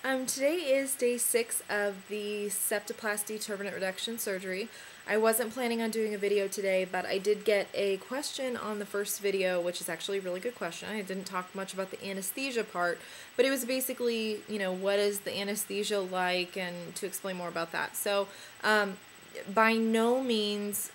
Today is day 6 of the Septoplasty turbinate reduction surgery. I wasn't planning on doing a video today, but I did get a question on the first video, which is actually a really good question. I didn't talk much about the anesthesia part, but it was basically, what is the anesthesia like, and to explain more about that. So, by no means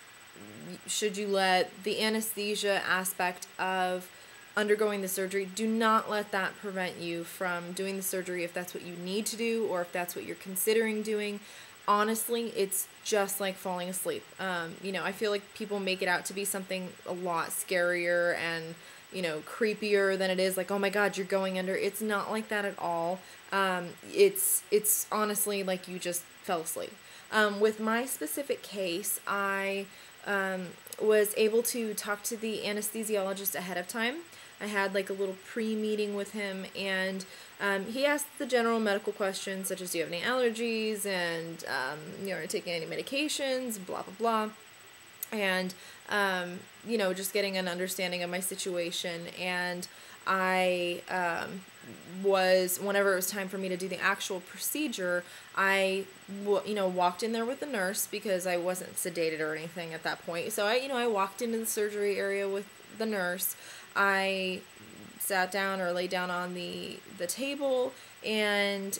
should you let the anesthesia aspect of undergoing the surgery, do not let that prevent you from doing the surgery if that's what you need to do or if that's what you're considering doing. Honestly, it's just like falling asleep. I feel like people make it out to be something a lot scarier and, creepier than it is. Like, oh my God, you're going under. It's not like that at all. It's honestly like you just fell asleep. With my specific case, I was able to talk to the anesthesiologist ahead of time. I had like a little pre-meeting with him, and he asked the general medical questions such as, do you have any allergies, and are you taking any medications, blah, blah, blah. And, just getting an understanding of my situation. And I whenever it was time for me to do the actual procedure, I walked in there with the nurse because I wasn't sedated or anything at that point. So I walked into the surgery area with the nurse. I sat down or lay down on the table, and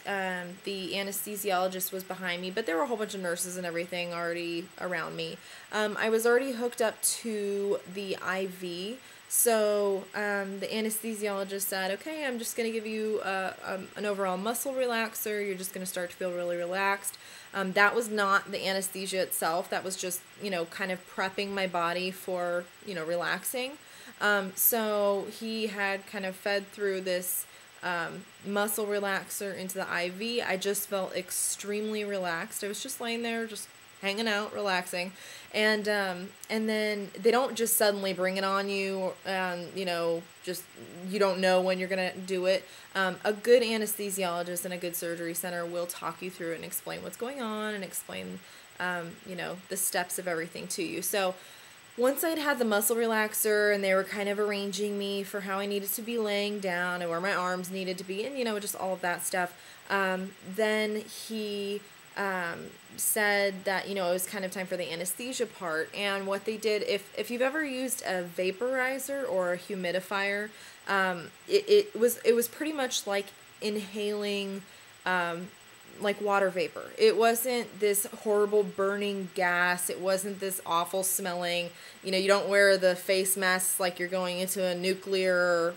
the anesthesiologist was behind me, but there were a whole bunch of nurses and everything already around me. I was already hooked up to the IV, so the anesthesiologist said, okay, I'm just going to give you an overall muscle relaxer. You're just going to start to feel really relaxed. That was not the anesthesia itself. That was just, kind of prepping my body for, relaxing. So he had kind of fed through this muscle relaxer into the IV. I just felt extremely relaxed. I was just laying there, just hanging out, relaxing. And then they don't just suddenly bring it on you, and, just you don't know when you're going to do it. A good anesthesiologist in a good surgery center will talk you through it and explain what's going on and explain, the steps of everything to you. So once I'd had the muscle relaxer and they were kind of arranging me for how I needed to be laying down and where my arms needed to be, and, just all of that stuff, then he said that, it was kind of time for the anesthesia part. And what they did, if you've ever used a vaporizer or a humidifier, it was pretty much like inhaling like water vapor. It wasn't this horrible burning gas. It wasn't this awful smelling, you don't wear the face masks like you're going into a nuclear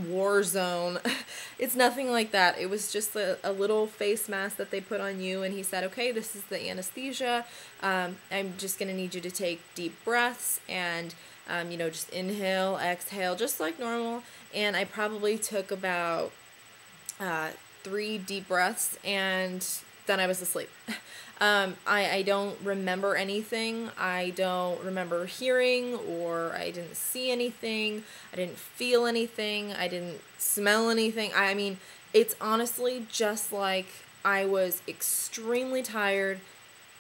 war zone. It's nothing like that. It was just a little face mask that they put on you, and he said, okay, this is the anesthesia. I'm just going to need you to take deep breaths and, just inhale, exhale, just like normal. And I probably took about 3 deep breaths, and then I was asleep. I don't remember anything. I don't remember hearing, or I didn't see anything. I didn't feel anything. I didn't smell anything. I mean, it's honestly just like I was extremely tired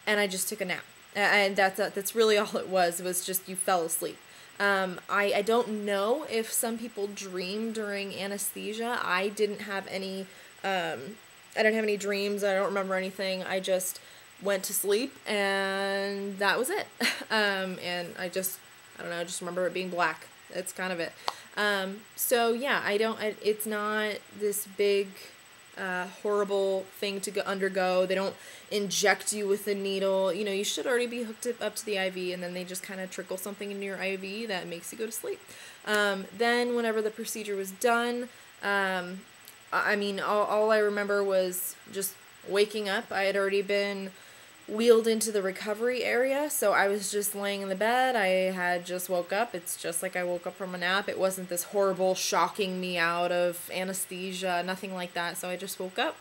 and I just took a nap. And that's really all it was. It was just you fell asleep. I don't know if some people dream during anesthesia. I didn't have any dreams. I don't remember anything. I just went to sleep, and that was it. And I just remember it being black. That's kind of it. So yeah, it's not this big, horrible thing to undergo. They don't inject you with a needle. You should already be hooked up to the IV, and then they just kind of trickle something into your IV that makes you go to sleep. Then whenever the procedure was done, all I remember was just waking up. I had already been wheeled into the recovery area, so I was just laying in the bed. I had just woke up. It's just like I woke up from a nap. It wasn't this horrible shocking me out of anesthesia, nothing like that. So I just woke up,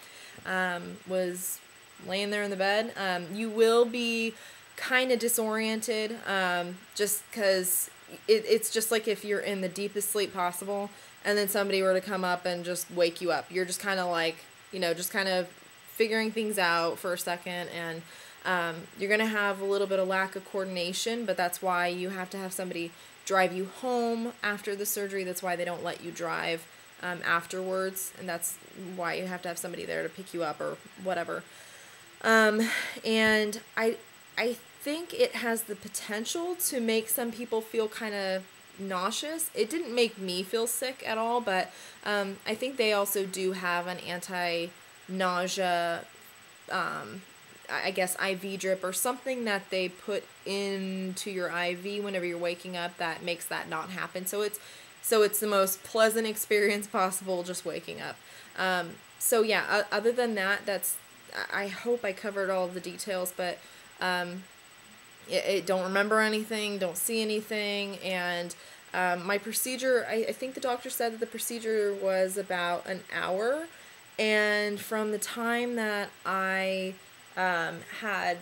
was laying there in the bed. You will be kind of disoriented, just because it's just like if you're in the deepest sleep possible, and then somebody were to come up and just wake you up. You're just kind of like, just kind of figuring things out for a second, and you're going to have a little bit of lack of coordination, but that's why you have to have somebody drive you home after the surgery. That's why they don't let you drive afterwards, and that's why you have to have somebody there to pick you up or whatever. And I think it has the potential to make some people feel kind of nauseous. It didn't make me feel sick at all, but I think they also do have an anti-nausea, I guess, IV drip or something that they put into your IV whenever you're waking up that makes that not happen. So it's the most pleasant experience possible just waking up. So yeah, other than that, I hope I covered all of the details, but don't remember anything, don't see anything, and my procedure, I think the doctor said that the procedure was about an hour, and from the time that I had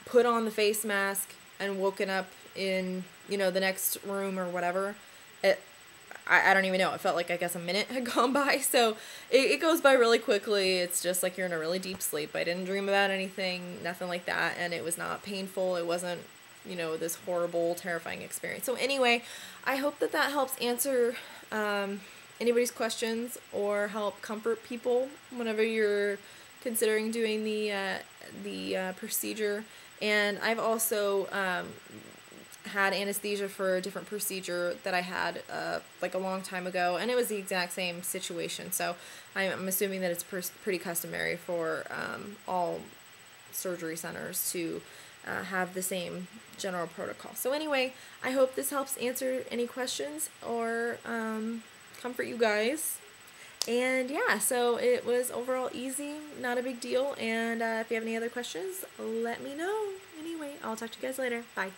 put on the face mask and woken up in, the next room or whatever, I don't even know. It felt like, I guess, a minute had gone by. So it goes by really quickly. It's just like you're in a really deep sleep. I didn't dream about anything, nothing like that. And it was not painful. It wasn't, this horrible, terrifying experience. So anyway, I hope that helps answer anybody's questions or help comfort people whenever you're considering doing the procedure. And I've also had anesthesia for a different procedure that I had like a long time ago, and it was the exact same situation. So I'm assuming that it's pretty customary for all surgery centers to have the same general protocol. So anyway, I hope this helps answer any questions or comfort you guys. And yeah, so it was overall easy, not a big deal. And if you have any other questions, let me know. Anyway, I'll talk to you guys later. Bye.